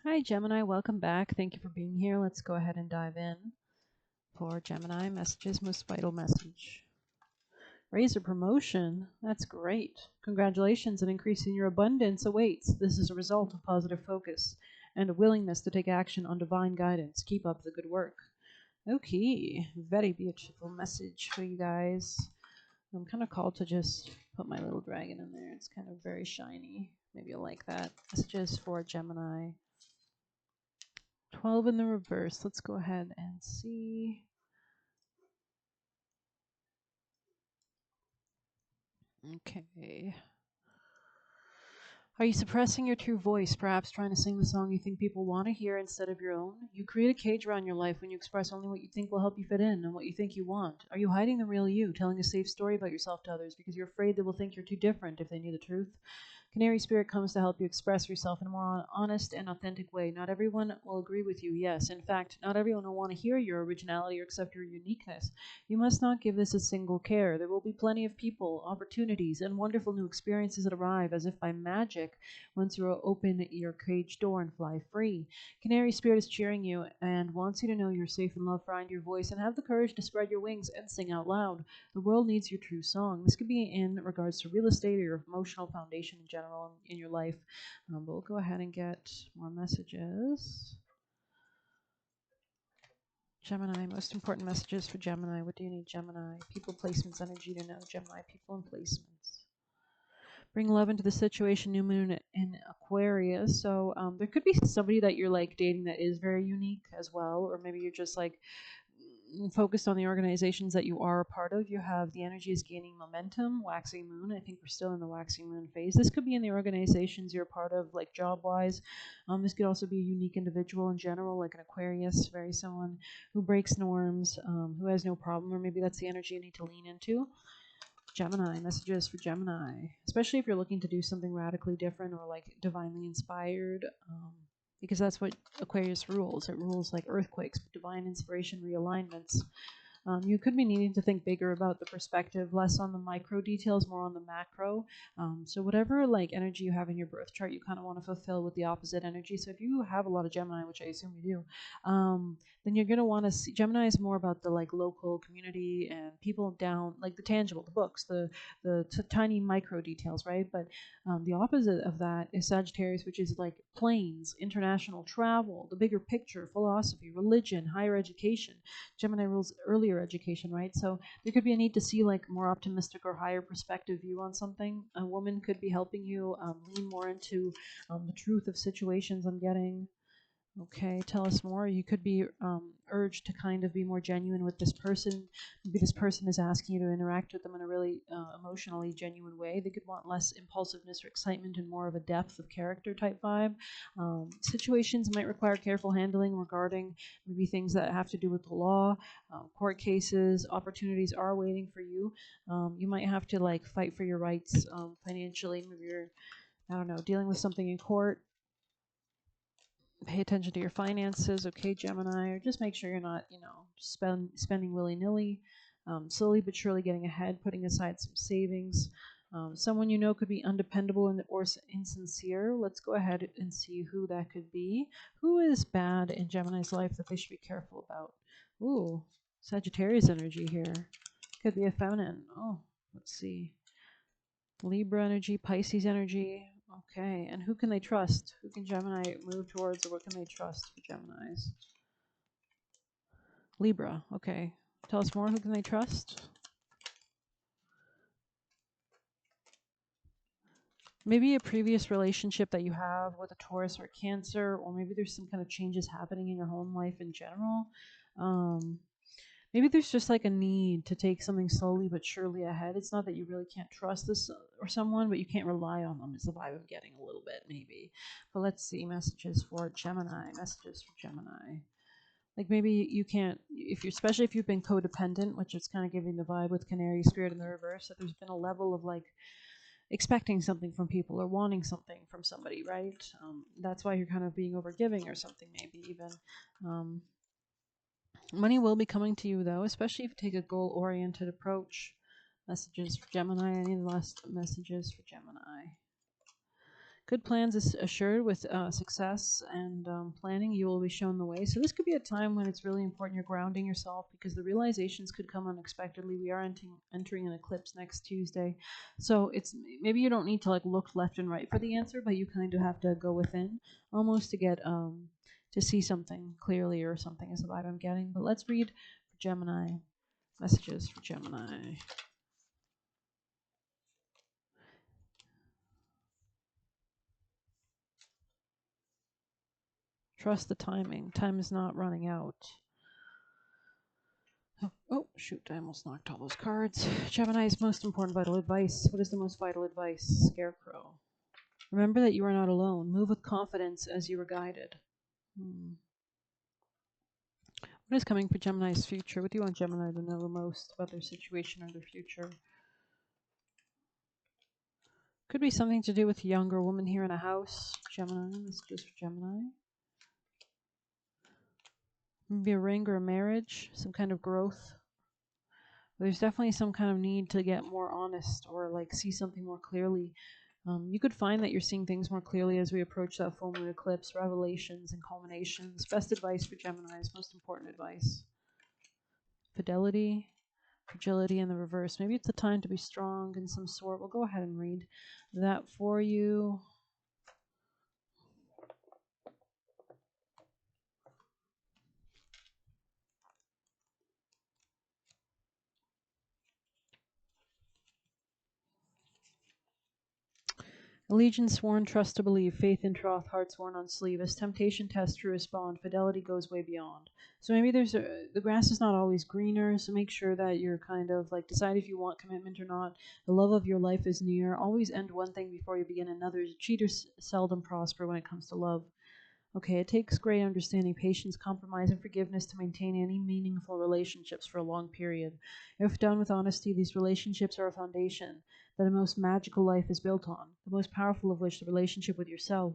Hi, Gemini. Welcome back. Thank you for being here. Let's go ahead and dive in for Gemini messages. Most vital message. Raise or promotion. That's great. Congratulations, an increase in your abundance awaits. This is a result of positive focus and a willingness to take action on divine guidance. Keep up the good work. Okay, very beautiful message for you guys. I'm kind of called to just put my little dragon in there. It's kind of very shiny. Maybe you'll like that. Messages for Gemini. 12 in the reverse. Let's go ahead and see. Okay. Are you suppressing your true voice, perhaps trying to sing the song you think people want to hear instead of your own? You create a cage around your life when you express only what you think will help you fit in and what you think you want. Are you hiding the real you, telling a safe story about yourself to others because you're afraid they will think you're too different if they knew the truth? Canary Spirit comes to help you express yourself in a more honest and authentic way. Not everyone will agree with you, yes. In fact, not everyone will want to hear your originality or accept your uniqueness. You must not give this a single care. There will be plenty of people, opportunities, and wonderful new experiences that arrive as if by magic once you open your cage door and fly free. Canary Spirit is cheering you and wants you to know you're safe and loved. Find your voice and have the courage to spread your wings and sing out loud. The world needs your true song. This could be in regards to real estate or your emotional foundation in general in your life. But we'll go ahead and get more messages. Gemini, most important messages for Gemini. What do you need, Gemini? People, placements, energy to know. Gemini, people, and placements. Bring love into the situation. New moon in Aquarius. So there could be somebody that you're like dating that is very unique as well, or maybe you're just like focused on the organizations that you are a part of. You have the energy is gaining momentum, waxing moon. I think we're still in the waxing moon phase. This could be in the organizations you're a part of, like job wise. This could also be a unique individual in general, like an Aquarius, very someone who breaks norms, who has no problem, or maybe that's the energy you need to lean into. Gemini, messages for Gemini, especially if you're looking to do something radically different or like divinely inspired. Because that's what Aquarius rules. It rules like earthquakes, divine inspiration, realignments. You could be needing to think bigger about the perspective, less on the micro details, more on the macro. So whatever like energy you have in your birth chart, you kind of want to fulfill with the opposite energy. So if you have a lot of Gemini, which I assume you do, then you're gonna want to see. Gemini is more about the like local community and people down, like the tangible, the books, the tiny micro details, right? But the opposite of that is Sagittarius, which is like planes, international travel, the bigger picture, philosophy, religion, higher education. Gemini rules earlier education, right? So there could be a need to see like more optimistic or higher perspective view on something. A woman could be helping you lean more into the truth of situations. I'm getting. Okay, tell us more. You could be urged to kind of be more genuine with this person. Maybe this person is asking you to interact with them in a really emotionally genuine way. They could want less impulsiveness or excitement and more of a depth of character type vibe. Situations might require careful handling regarding maybe things that have to do with the law, court cases. Opportunities are waiting for you. You might have to like fight for your rights financially. Maybe you're, I don't know, dealing with something in court. Pay attention to your finances, okay, Gemini, or just make sure you're not, spending willy-nilly. Slowly but surely getting ahead, putting aside some savings. Someone you know could be undependable or insincere. Let's go ahead and see who that could be. Who is bad in Gemini's life that they should be careful about? Ooh, Sagittarius energy here. Could be a feminine. Oh, let's see. Libra energy, Pisces energy. Okay, and who can they trust? Who can Gemini move towards, or what can they trust for Geminis? Libra, okay. Tell us more. Who can they trust? Maybe a previous relationship that you have with a Taurus or a Cancer, or maybe there's some kind of changes happening in your home life in general. Maybe there's just like a need to take something slowly but surely ahead. It's not that you really can't trust this or someone, but you can't rely on them is the vibe I'm getting a little bit, maybe. But let's see, messages for Gemini. Messages for Gemini. Like maybe you can't, if you're, especially if you've been codependent, which is kind of giving the vibe with Canary Spirit in the reverse, that there's been a level of like expecting something from people or wanting something from somebody, right? That's why you're kind of being overgiving or something, maybe even. Money will be coming to you, though, especially if you take a goal-oriented approach. Messages for Gemini. I need the last messages for Gemini. Good plans is assured with success and planning. You will be shown the way. So this could be a time when it's really important you're grounding yourself, because the realizations could come unexpectedly. We are entering an eclipse next Tuesday. So it's maybe you don't need to like look left and right for the answer, but you kind of have to go within almost to get to see something clearly or something is the vibe I'm getting. But let's read for Gemini. Messages for Gemini. Trust the timing. Time is not running out. Oh, shoot, I almost knocked all those cards. Gemini's most important vital advice. What is the most vital advice? Scarecrow. Remember that you are not alone. Move with confidence as you are guided. What is coming for Gemini's future? What do you want Gemini to know the most about their situation or their future? Could be something to do with a younger woman here in a house. Gemini, this is just for Gemini. Maybe a ring or a marriage, some kind of growth. There's definitely some kind of need to get more honest or like see something more clearly. You could find that you're seeing things more clearly as we approach that full moon eclipse, revelations and culminations. Best advice for Gemini's, most important advice. Fidelity, fragility in the reverse. Maybe it's a time to be strong in some sort. We'll go ahead and read that for you. Allegiance sworn, trust to believe, faith in troth, heart sworn on sleeve. As temptation tests truest bond, fidelity goes way beyond. So maybe the grass is not always greener, so make sure that you're kind of like decide if you want commitment or not. The love of your life is near. Always end one thing before you begin another. Cheaters seldom prosper when it comes to love. Okay, it takes great understanding, patience, compromise, and forgiveness to maintain any meaningful relationships for a long period. If done with honesty, these relationships are a foundation that the most magical life is built on, the most powerful of which the relationship with yourself.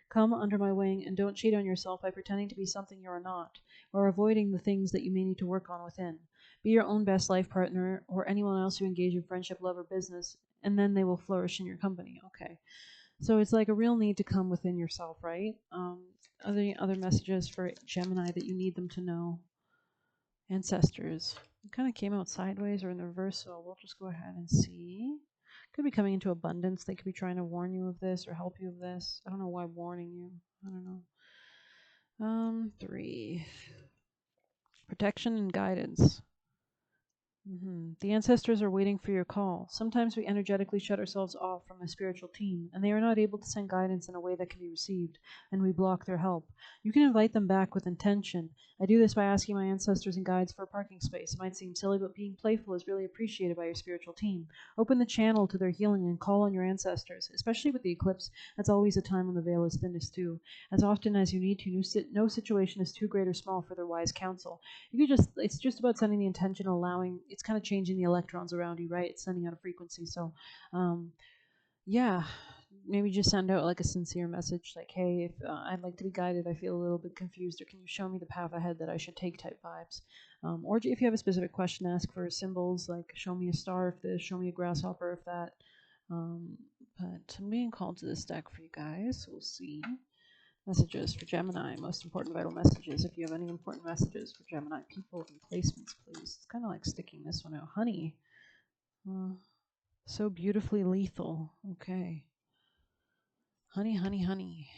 Come under my wing and don't cheat on yourself by pretending to be something you are not, or avoiding the things that you may need to work on within. Be your own best life partner or anyone else you engage in friendship, love, or business, and then they will flourish in your company. Okay. So it's like a real need to come within yourself, right? Other messages for Gemini that you need them to know. Ancestors. It kind of came out sideways or in the reverse, so we'll just go ahead and see. Could be coming into abundance. They could be trying to warn you of this or help you of this. I don't know why warning you. I don't know. 3. Protection and guidance. The ancestors are waiting for your call. Sometimes we energetically shut ourselves off from a spiritual team, and they are not able to send guidance in a way that can be received, and we block their help. You can invite them back with intention. I do this by asking my ancestors and guides for a parking space. It might seem silly, but being playful is really appreciated by your spiritual team. Open the channel to their healing and call on your ancestors, especially with the eclipse. That's always a time when the veil is thinnest too. As often as you need to, no situation is too great or small for their wise counsel. It's just about sending the intention, allowing, it's kind of changing the electrons around you, right? It's sending out a frequency. So, yeah, maybe just send out like a sincere message, like, hey, if I'd like to be guided, I feel a little bit confused, or can you show me the path ahead that I should take type vibes. Or if you have a specific question, ask for symbols, like show me a star if this, show me a grasshopper if that. But I'm being called to this deck for you guys, so we'll see. Messages for Gemini, most important vital messages. If you have any important messages for Gemini people and placements, please. It's kind of like sticking this one out. Honey. So beautifully lethal. Okay. Honey, honey, honey.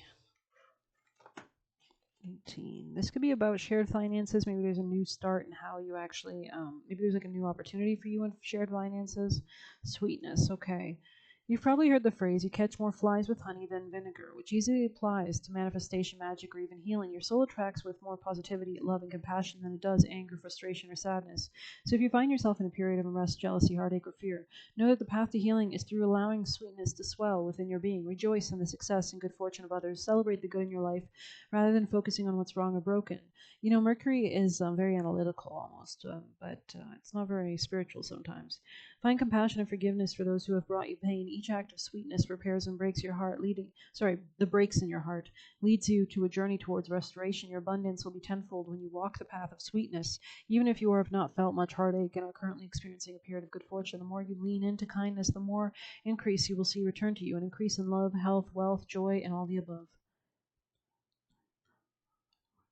18. This could be about shared finances. Maybe there's a new start in how you actually, maybe there's like a new opportunity for you in shared finances. Sweetness. Okay. You've probably heard the phrase, you catch more flies with honey than vinegar, which easily applies to manifestation, magic, or even healing. Your soul attracts with more positivity, love, and compassion than it does anger, frustration, or sadness. So if you find yourself in a period of unrest, jealousy, heartache, or fear, know that the path to healing is through allowing sweetness to swell within your being. Rejoice in the success and good fortune of others. Celebrate the good in your life rather than focusing on what's wrong or broken. You know, Mercury is very analytical almost, but it's not very spiritual sometimes. Find compassion and forgiveness for those who have brought you pain. Each act of sweetness repairs and breaks your heart, the breaks in your heart leads you to a journey towards restoration. Your abundance will be tenfold when you walk the path of sweetness. Even if you have not felt much heartache and are currently experiencing a period of good fortune, the more you lean into kindness, the more increase you will see return to you, an increase in love, health, wealth, joy, and all the above.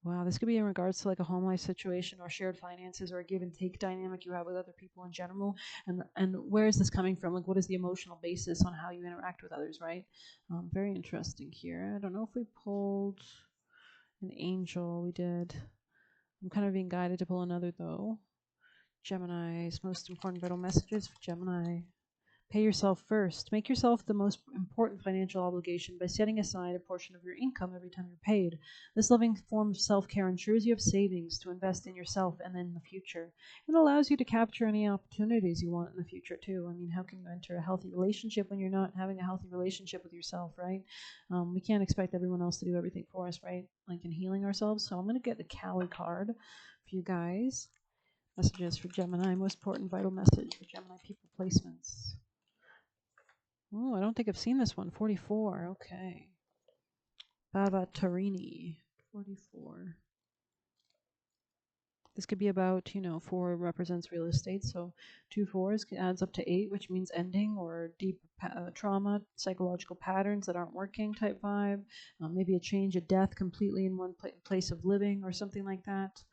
Wow, this could be in regards to like a home life situation or shared finances or a give and take dynamic you have with other people in general. And where is this coming from? Like, what is the emotional basis on how you interact with others, right? Very interesting here. I don't know if we pulled an angel. We did. I'm kind of being guided to pull another though. Gemini's most important vital messages for Gemini. Pay yourself first. Make yourself the most important financial obligation by setting aside a portion of your income every time you're paid. This loving form of self-care ensures you have savings to invest in yourself and in the future. It allows you to capture any opportunities you want in the future too. I mean, how can you enter a healthy relationship when you're not having a healthy relationship with yourself, right? We can't expect everyone else to do everything for us, right? Like in healing ourselves. So I'm going to get the Kali card for you guys. Messages for Gemini. Most important vital message for Gemini people placements. Oh, I don't think I've seen this one. 44. Okay. Baba Tarini. 44. This could be about, 4 represents real estate. So 2 4s adds up to 8, which means ending or deep trauma, psychological patterns that aren't working type vibe. Maybe a change, a death completely in one place of living or something like that.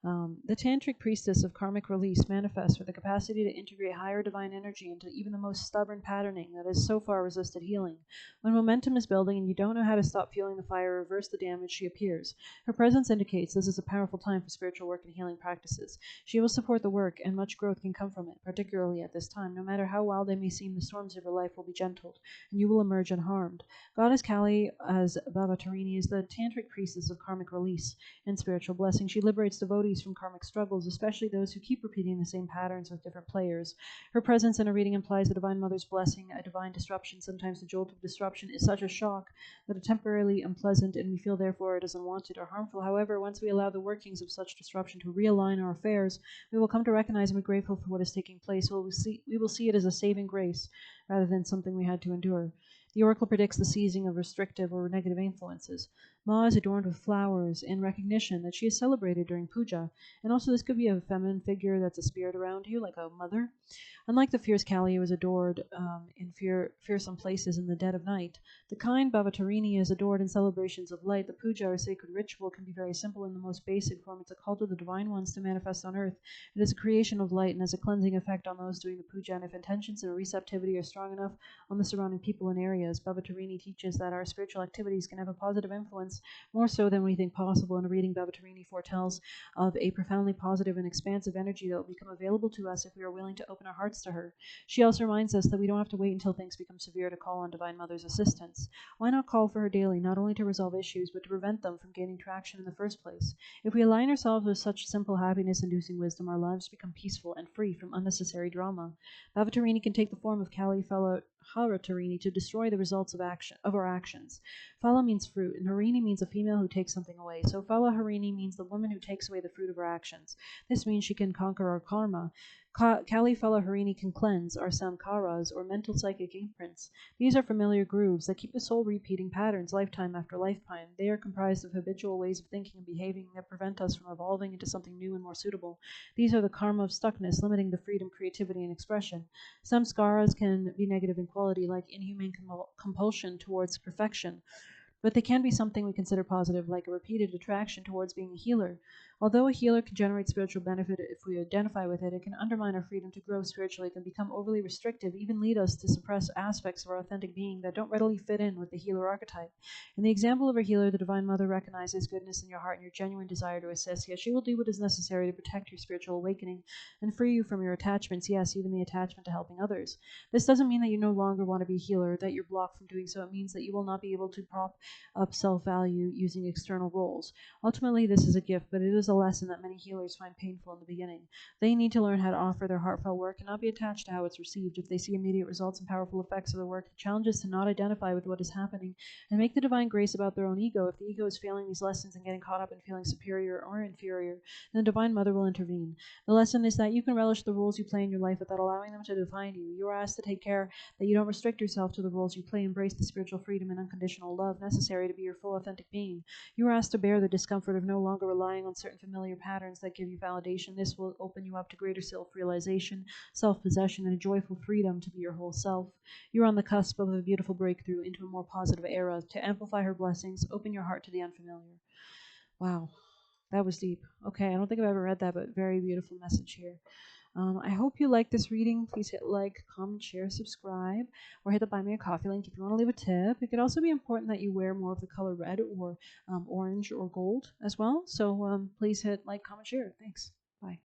The tantric priestess of karmic release manifests with the capacity to integrate higher divine energy into even the most stubborn patterning that has so far resisted healing. When momentum is building and you don't know how to stop fueling the fire or reverse the damage, she appears. Her presence indicates this is a powerful time for spiritual work and healing practices. She will support the work, and much growth can come from it, particularly at this time. No matter how wild they may seem, the storms of your life will be gentled, and you will emerge unharmed. Goddess Kali, as Baba Tarini, is the tantric priestess of karmic release and spiritual blessing. She liberates devotees from karmic struggles, especially those who keep repeating the same patterns with different players. Her presence in a reading implies the Divine Mother's blessing, a divine disruption. Sometimes the jolt of disruption is such a shock that it's temporarily unpleasant, and we feel therefore it is unwanted or harmful. However, once we allow the workings of such disruption to realign our affairs, we will come to recognize and be grateful for what is taking place. We will see it as a saving grace rather than something we had to endure. The oracle predicts the ceasing of restrictive or negative influences. Ma is adorned with flowers in recognition that she is celebrated during puja. And also this could be a feminine figure that's a spirit around you, like a mother. Unlike the fierce Kali who is adored in fearsome places in the dead of night, the kind Bhavatarini is adored in celebrations of light. The puja or sacred ritual can be very simple in the most basic form. It's a call to the divine ones to manifest on earth. It is a creation of light and has a cleansing effect on those doing the puja. And if intentions and receptivity are strong enough on the surrounding people and areas, Bhavatarini teaches that our spiritual activities can have a positive influence, more so than we think possible. In a reading, Bhavatarini foretells of a profoundly positive and expansive energy that will become available to us if we are willing to open our hearts to her. She also reminds us that we don't have to wait until things become severe to call on Divine Mother's assistance. Why not call for her daily, not only to resolve issues, but to prevent them from gaining traction in the first place? If we align ourselves with such simple happiness-inducing wisdom, our lives become peaceful and free from unnecessary drama. Bhavatarini can take the form of Kali Haratharini to destroy the results of our actions. Phala means fruit, and Harini means a female who takes something away. So Phala Harini means the woman who takes away the fruit of our actions. This means she can conquer our karma. Kali Phala Harini can cleanse our samkaras, or mental psychic imprints. These are familiar grooves that keep the soul repeating patterns lifetime after lifetime. They are comprised of habitual ways of thinking and behaving that prevent us from evolving into something new and more suitable. These are the karma of stuckness, limiting the freedom, creativity, and expression. Samskaras can be negative in quality, like inhumane compulsion towards perfection, but they can be something we consider positive, like a repeated attraction towards being a healer. Although a healer can generate spiritual benefit if we identify with it, it can undermine our freedom to grow spiritually. It can become overly restrictive, even lead us to suppress aspects of our authentic being that don't readily fit in with the healer archetype. In the example of a healer, the Divine Mother recognizes goodness in your heart and your genuine desire to assist. Yes, she will do what is necessary to protect your spiritual awakening and free you from your attachments, yes, even the attachment to helping others. This doesn't mean that you no longer want to be a healer, that you're blocked from doing so. It means that you will not be able to prop up self-value using external roles. Ultimately, this is a gift, but it is a lesson that many healers find painful in the beginning. They need to learn how to offer their heartfelt work and not be attached to how it's received. If they see immediate results and powerful effects of the work, the challenge is to not identify with what is happening and make the divine grace about their own ego. If the ego is failing these lessons and getting caught up in feeling superior or inferior, then the Divine Mother will intervene. The lesson is that you can relish the roles you play in your life without allowing them to define you. You are asked to take care that you don't restrict yourself to the roles you play. Embrace the spiritual freedom and unconditional love necessary to be your full authentic being. You are asked to bear the discomfort of no longer relying on certain familiar patterns that give you validation. This will open you up to greater self-realization, self-possession, and a joyful freedom to be your whole self. You're on the cusp of a beautiful breakthrough into a more positive era. To amplify her blessings, open your heart to the unfamiliar. Wow, that was deep. Okay, I don't think I've ever read that, but very beautiful message here. I hope you like this reading. Please hit like, comment, share, subscribe, or hit the Buy Me a Coffee link if you want to leave a tip. It could also be important that you wear more of the color red or orange or gold as well. So please hit like, comment, share. Thanks. Bye.